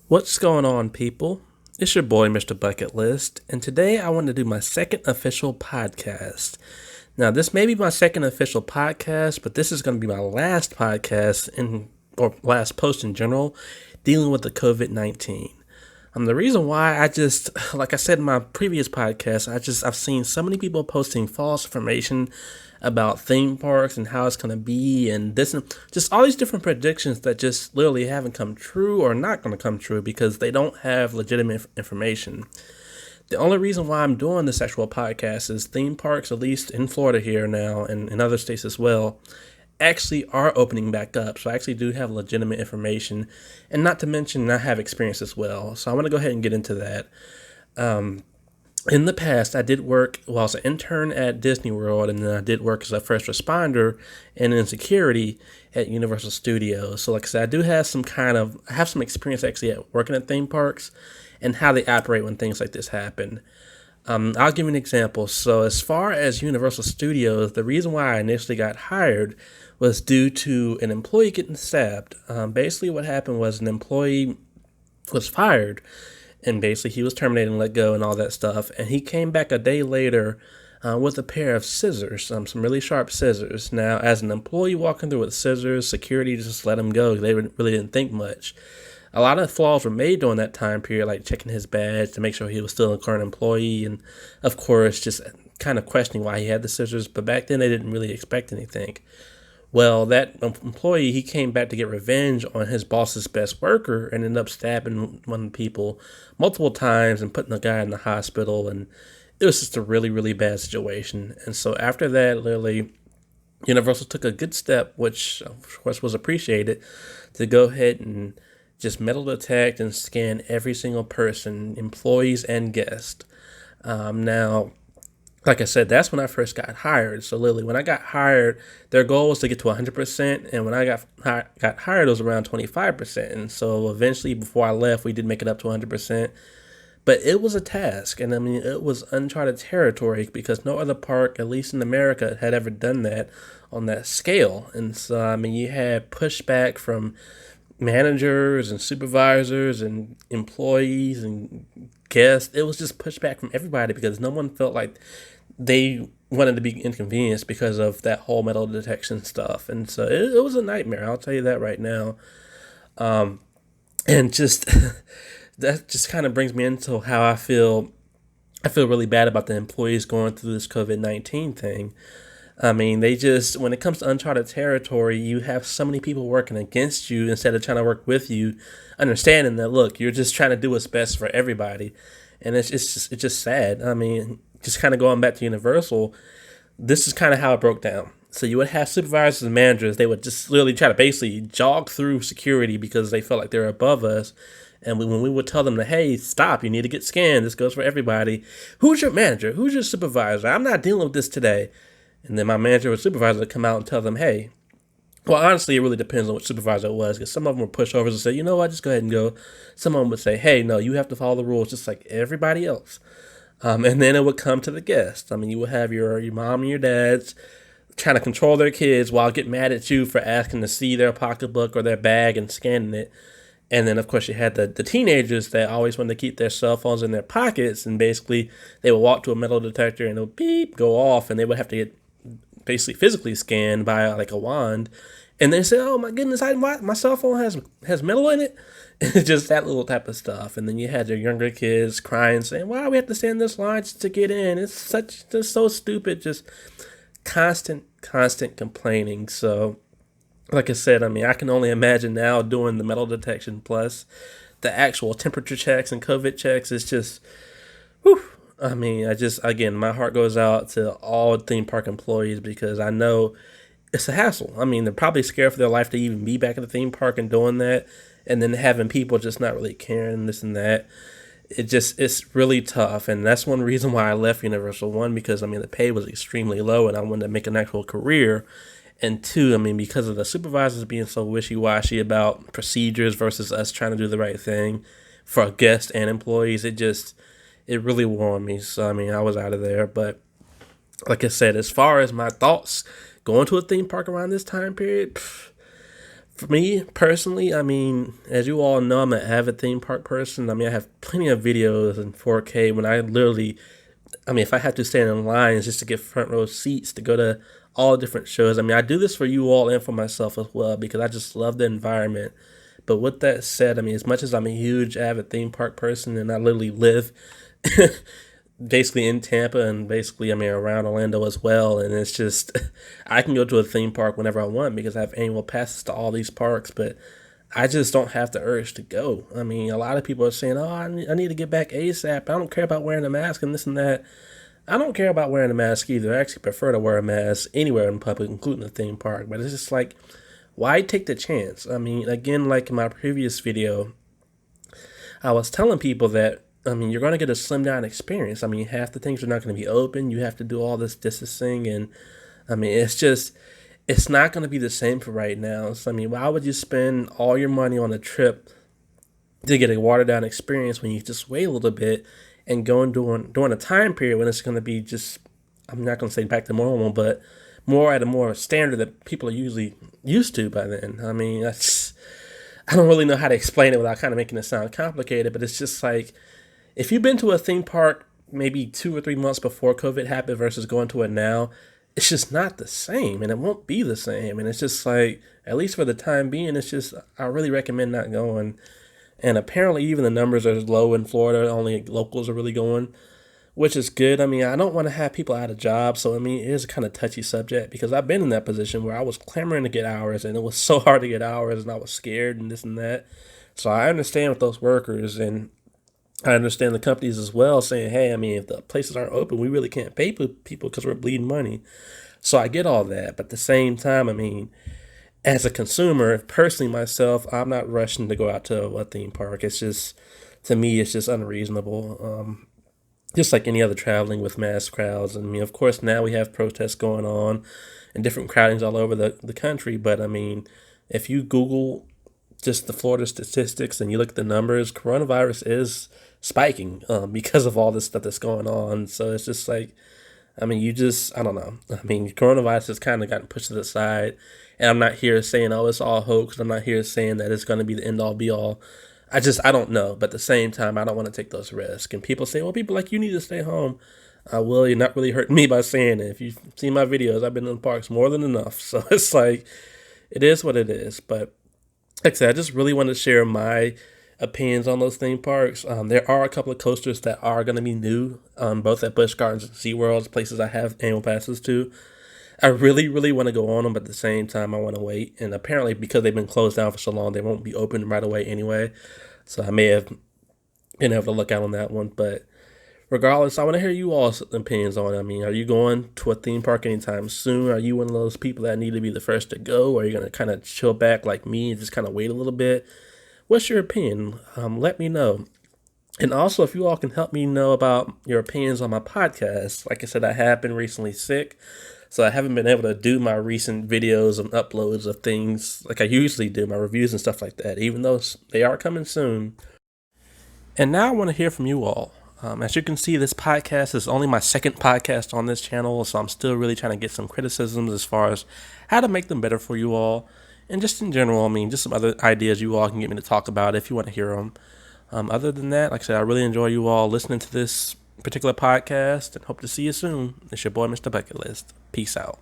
What's going on, people? It's your boy, MrBucketlist, and today I want to do my second official podcast. Now, this may be my second official podcast, but this is going to be my last podcast or last post in general dealing with the COVID-19. The reason why like I said in my previous podcast, I've seen so many people posting false information about theme parks and how it's going to be and this and just all these different predictions that just literally haven't come true or not going to come true because they don't have legitimate information. The only reason why I'm doing this actual podcast is theme parks, at least in Florida here now and in other states as well, actually are opening back up. So I actually do have legitimate information, and not to mention I have experience as well. So I want to go ahead and get into that. In the past, I did work while I was an intern at Disney World, and then I did work as a first responder and in security at Universal Studios. So like I said, I have some experience actually at working at theme parks and how they operate when things like this happen. I'll give you an example. So as far as Universal Studios, the reason why I initially got hired was due to an employee getting stabbed. Basically what happened was an employee was fired, and basically he was terminated and let go and all that stuff. And he came back a day later with a pair of scissors, some really sharp scissors. Now, as an employee walking through with scissors, security just let him go. They really didn't think much. A lot of flaws were made during that time period, like checking his badge to make sure he was still a current employee, and of course, just kind of questioning why he had the scissors. But back then, they didn't really expect anything. Well, that employee, he came back to get revenge on his boss's best worker and ended up stabbing one of the people multiple times and putting the guy in the hospital. And it was just a really, really bad situation. And so after that, literally, Universal took a good step, which of course was appreciated, to go ahead and just metal detect and scan every single person, employees and guests. Now, like I said, that's when I first got hired. So literally, when I got hired, their goal was to get to 100%, and when I got hired, it was around 25%. And so eventually, before I left, we did make it up to 100%. But it was a task, and I mean, it was uncharted territory because no other park, at least in America, had ever done that on that scale. And so, I mean, you had pushback from managers and supervisors and employees and guests. It was just pushback from everybody because no one felt like they wanted to be inconvenienced because of that whole metal detection stuff. And so it was a nightmare. I'll tell you that right now. And just that just kind of brings me into how I feel. I feel really bad about the employees going through this COVID-19 thing. I mean, when it comes to uncharted territory, you have so many people working against you instead of trying to work with you, understanding that, look, you're just trying to do what's best for everybody. And it's just sad. I mean, just kind of going back to Universal, this is kind of how it broke down. So you would have supervisors and managers, they would just literally try to basically jog through security because they felt like they were above us. And when we would tell them that, hey, stop, you need to get scanned, this goes for everybody. Who's your manager? Who's your supervisor? I'm not dealing with this today. And then my manager or supervisor would come out and tell them, hey, well, honestly, it really depends on which supervisor it was, because some of them were pushovers and say, you know what, just go ahead and go. Some of them would say, hey, no, you have to follow the rules just like everybody else. And then it would come to the guests. I mean, you would have your mom and your dads trying to control their kids while getting mad at you for asking to see their pocketbook or their bag and scanning it. And then, of course, you had the teenagers that always wanted to keep their cell phones in their pockets, and basically they would walk to a metal detector and it would beep, go off, and they would have to get basically physically scanned by like a wand, and they say, "Oh my goodness, my cell phone has metal in it." It's just that little type of stuff. And then you had your younger kids crying, saying, "Why we have to stand this line just to get in? It's just so stupid." Just constant complaining. So, like I said, I mean, I can only imagine now doing the metal detection plus the actual temperature checks and COVID checks. It's just, whew. I mean, again, my heart goes out to all theme park employees because I know it's a hassle. I mean, they're probably scared for their life to even be back at the theme park and doing that. And then having people just not really caring this and that. It's really tough. And that's one reason why I left Universal. One, because, I mean, the pay was extremely low and I wanted to make an actual career. And two, I mean, because of the supervisors being so wishy-washy about procedures versus us trying to do the right thing for guests and employees, it really wore on me. So, I mean, I was out of there. But like I said, as far as my thoughts going to a theme park around this time period, For me personally, I mean, as you all know, I'm an avid theme park person. I mean, I have plenty of videos in 4K when I literally, I mean, if I had to stand in lines just to get front row seats to go to all different shows. I mean, I do this for you all and for myself as well because I just love the environment. But with that said, I mean, as much as I'm a huge avid theme park person and I literally live basically in Tampa and basically, I mean, around Orlando as well. And it's just, I can go to a theme park whenever I want because I have annual passes to all these parks, but I just don't have the urge to go. I mean, a lot of people are saying, oh, I need to get back ASAP. I don't care about wearing a mask and this and that. I don't care about wearing a mask either. I actually prefer to wear a mask anywhere in public, including the theme park. But it's just like, why take the chance? I mean, again, like in my previous video, I was telling people that I mean you're going to get a slimmed down experience. I mean half the things are not going to be open. You have to do all this distancing, and I mean it's not going to be the same for right now. So I mean, why would you spend all your money on a trip to get a watered down experience when you just wait a little bit and go and during a time period when it's going to be just I'm not going to say back to normal, but more at a more standard that people are usually used to by then. I mean that's I don't really know how to explain it without kind of making it sound complicated, but it's just like if you've been to a theme park maybe 2 or 3 months before COVID happened versus going to it now, it's just not the same and it won't be the same. And it's just like, at least for the time being, it's just, I really recommend not going. And apparently, even the numbers are low in Florida, only locals are really going, which is good. I mean, I don't want to have people out of jobs. So, I mean, it is a kind of touchy subject because I've been in that position where I was clamoring to get hours and it was so hard to get hours and I was scared and this and that. So I understand with those workers and I understand the companies as well saying, hey, I mean, if the places aren't open, we really can't pay people because we're bleeding money. So I get all that. But at the same time, I mean, as a consumer, personally myself, I'm not rushing to go out to a theme park. It's just, to me, it's just unreasonable. Just like any other traveling with mass crowds. I mean, of course, now we have protests going on and different crowdings all over the country. But I mean, if you Google just the Florida statistics and you look at the numbers, coronavirus is spiking because of all this stuff that's going on. So it's just like, I mean, I don't know. I mean, coronavirus has kind of gotten pushed to the side. And I'm not here saying, oh, it's all hoax. I'm not here saying that it's going to be the end all be all. I don't know. But at the same time, I don't want to take those risks. And people say, well, people like you need to stay home. Well, you're not really hurting me by saying it. If you've seen my videos, I've been in the parks more than enough. So it's like, it is what it is. But like I said, I just really want to share my opinions on those theme parks. There are a couple of coasters that are going to be new, both at Busch Gardens and SeaWorld, places I have annual passes to. I really, really want to go on them, but at the same time, I want to wait. And apparently, because they've been closed down for so long, they won't be open right away anyway. So I may have been able to look out on that one. But regardless, I want to hear you all's opinions on it. I mean, are you going to a theme park anytime soon? Are you one of those people that need to be the first to go? Or are you going to kind of chill back like me and just kind of wait a little bit? What's your opinion? Let me know. And also, if you all can help me know about your opinions on my podcast. Like I said, I have been recently sick, so I haven't been able to do my recent videos and uploads of things like I usually do, my reviews and stuff like that, even though they are coming soon. And now I want to hear from you all. As you can see, this podcast is only my second podcast on this channel, so I'm still really trying to get some criticisms as far as how to make them better for you all. And just in general, I mean, just some other ideas you all can get me to talk about if you want to hear them. Other than that, like I said, I really enjoy you all listening to this particular podcast and hope to see you soon. It's your boy, Mr. Bucket List. Peace out.